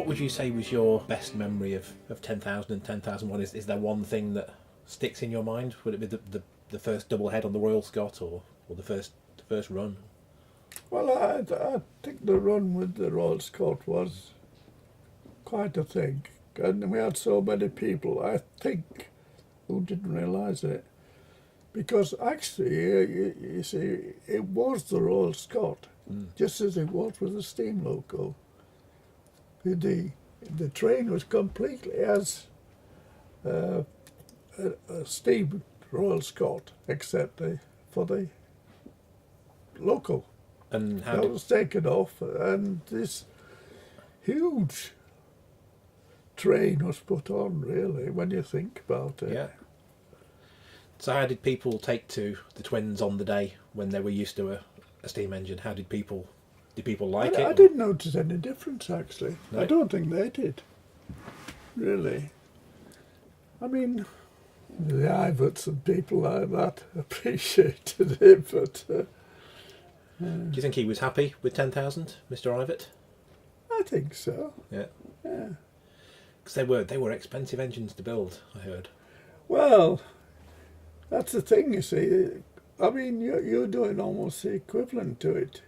What would you say was your best memory of 10,000 and 10,001? Is there one thing that sticks in your mind? Would it be the first double head on the Royal Scot, or the first run? Well, I think the run with the Royal Scot was quite a thing. And we had so many people, I think, who didn't realise it. Because actually, you see, it was the Royal Scot, just as it was with the steam loco. The train was completely as a steam Royal Scot, except for the loco. And how that was taken off, and this huge train was put on, really, when you think about it. Yeah. So how did people take to the twins on the day when they were used to a steam engine? How did people like it? I didn't notice any difference, actually. No? I don't think they did, really. I mean, the Ivats and people like that appreciated it, but... do you think he was happy with 10,000, Mr. Ivatt? I think so. Yeah. Yeah. Because they were expensive engines to build, I heard. Well, that's the thing, you see. I mean, you're doing almost the equivalent to it,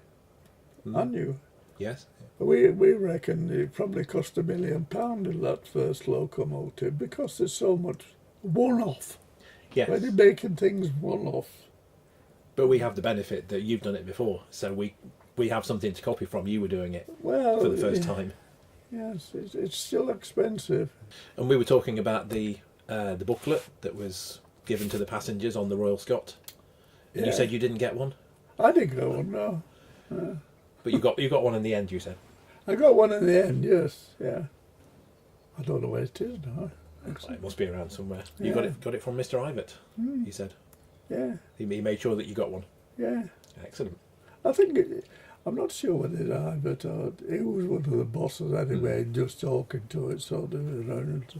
aren't you? Yes. We reckon it probably cost £1 million in that first locomotive, because there's so much one-off. Yes. When you're making things one-off. But we have the benefit that you've done it before, so we have something to copy from. You were doing it for the first time. Yes, it's still expensive. And we were talking about the booklet that was given to the passengers on the Royal Scot. And you said you didn't get one? I didn't get one, no. But you got one in the end, you said? I got one in the end, yes, yeah. I don't know where it is now. It must be around somewhere. Yeah. You got it from Mr. Ivatt, he said. Yeah. He made sure that you got one. Yeah. Excellent. I think, I'm not sure whether it's Ivatt or he was one of the bosses anyway, just talking to it, sort of around.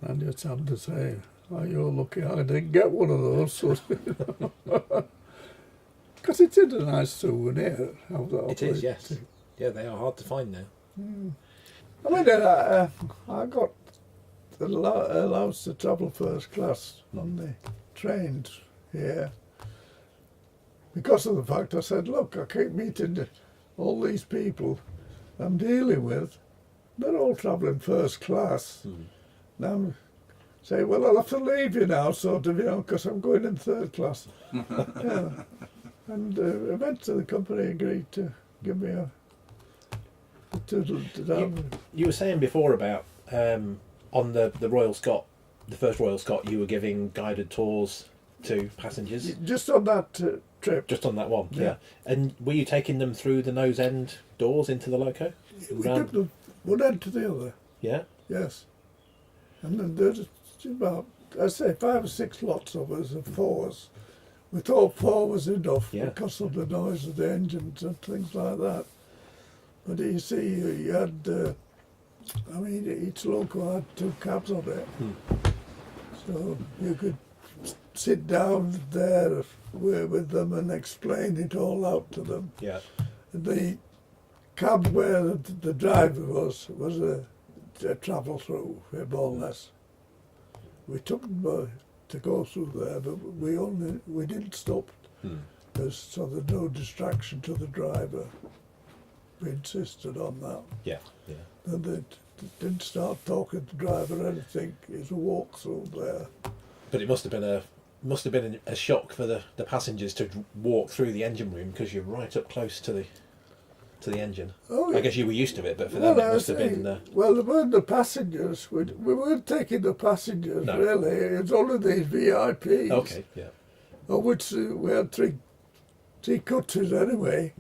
And it's had to say, oh, you're lucky I didn't get one of those. Because it's a nice souvenir. It is, yes. Yeah, they are hard to find now. I mean, I got allowance to travel first class on the trains here because of the fact I said, look, I keep meeting all these people I'm dealing with. They're all travelling first class. Now I'm saying, well, I'll have to leave you now, sort of, because I'm going in third class. Yeah. And eventually the company agreed to give me a You were saying before about on the Royal Scot, the first Royal Scot, you were giving guided tours to passengers. Just on that trip. Just on that one, yeah. And were you taking them through the nose end doors into the loco? We took them one end to the other. Yeah. Yes. And then there's about, I'd say, 5 or 6 lots of us, of 4s. We thought 4 was enough because of the noise of the engines and things like that. But you see, you had, I mean, each loco had 2 cabs on it. So you could sit down there with them and explain it all out to them. Yeah. The cab where the driver was a travel through, more or less. We took them to go through there, but we didn't stop. So there's no distraction to the driver. We insisted on that. Yeah, yeah. And they didn't start talking to the driver or anything. It's a walk through there. But it must have been a shock for the passengers to walk through the engine room, because you're right up close to the engine. Oh, yeah. I guess you were used to it, but for them it must have been... Well, there weren't the passengers. We weren't taking the passengers, really. It was only these VIPs. Okay, yeah. Of which we had three coaches anyway.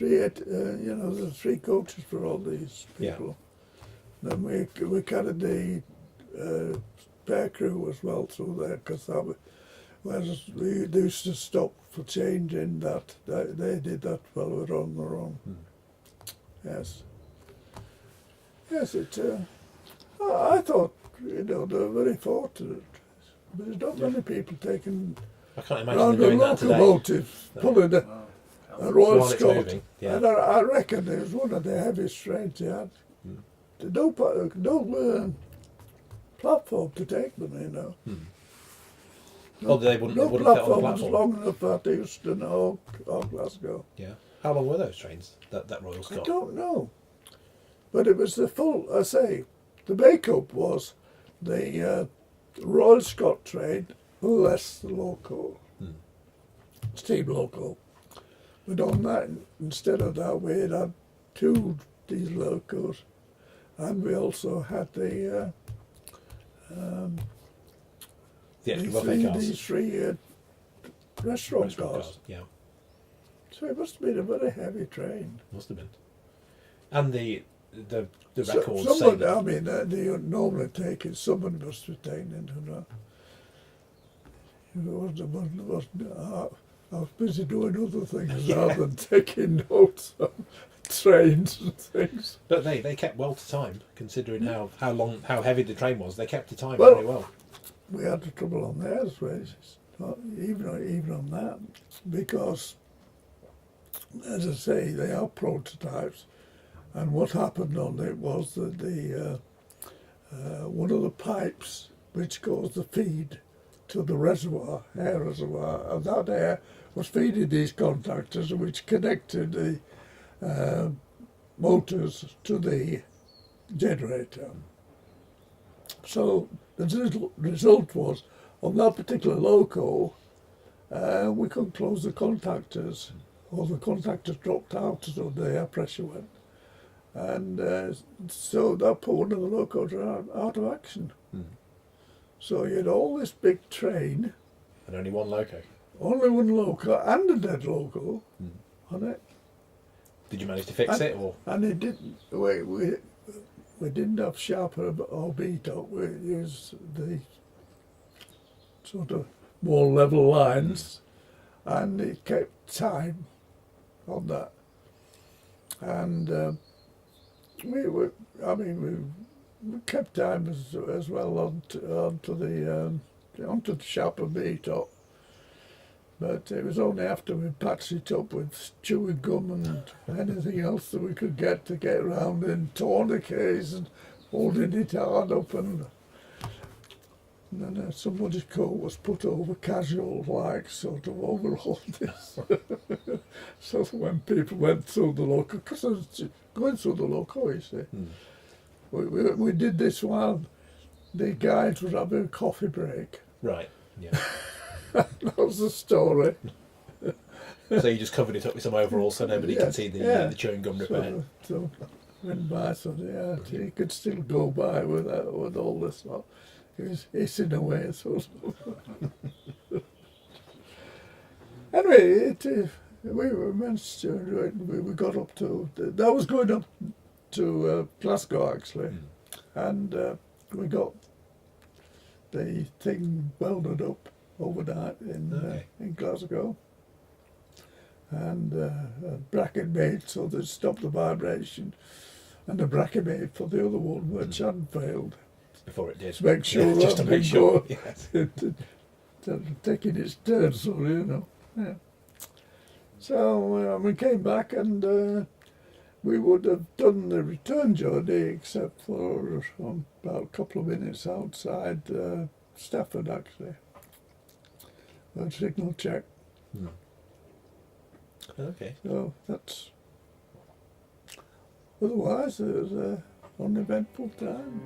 There's 3 coaches for all these people. Yeah. Then we carried the spare crew as well through there, because we used to stop for changing that. They did that while we were on the run. Yes. Yes, I thought, they were very fortunate. There's not many people taking I can't imagine them doing that today. Locomotive, pulling a Royal Scot. Moving, yeah. And I reckon it was one of the heaviest trains he had. no platform to take them, you know. Oh, they wouldn't No fit on the platform was platform. long enough at Euston or Glasgow. Yeah. How long were those trains? That Royal I Scot? don't know. But it was the full, I say, the makeup was the Royal Scot train less the loco, steam loco. But on that, instead of that, we had 2 diesel locos, and we also had the extra buffet cars. these 3 restaurant cars. Yeah, So it must have been a very heavy train. must have been. And the records say Someone, that. I mean, they normally take it. Someone must have taken it. I was busy doing other things rather than taking notes on trains and things. But they kept well to time, considering how heavy the train was. They kept to time Well, very well. We had the trouble on theirs, even on that, because, as I say, they are prototypes. And what happened on it was that the one of the pipes which caused the feed to the reservoir, air reservoir, and that air was feeding these contactors which connected the motors to the generator. So the result was, on that particular loco, we couldn't close the contactors, or the contactors dropped out so the air pressure went. And so that put one of the locos out of action. So you had all this big train, And only one loco. only one loco and a dead loco on it. Did you manage to fix it, or? And it didn't. We didn't have sharper or beat up. We used the sort of more level lines, and it kept time on that. And we kept time as well onto the sharper beat up. But it was only after we patched it up with chewing gum and anything else that we could get around in tourniquets and holding it hard up, and then somebody's coat was put over casual, like sort of over all this. So that when people went through the loco, because I was going through the loco, you see, we did this while the guides were having a coffee break. Right, yeah. That was the story. So you just covered it up with some overalls so nobody could see the chewing gum repair. So went by, so he could still go by with all this lot. He was hissing away, sort of. Anyway, we managed to do it. We got up to, that was going up to Glasgow actually, and we got the thing welded up overnight in Glasgow, and a bracket made so that it stopped the vibration, and a bracket made for the other one which hadn't failed. Before it did. To make sure just to make sure. Yes. Taking its turn, so you know. Yeah. So we came back, and we would have done the return journey except for about a couple of minutes outside Stafford, actually. A signal check. Okay. So that's. Otherwise, it was an uneventful time.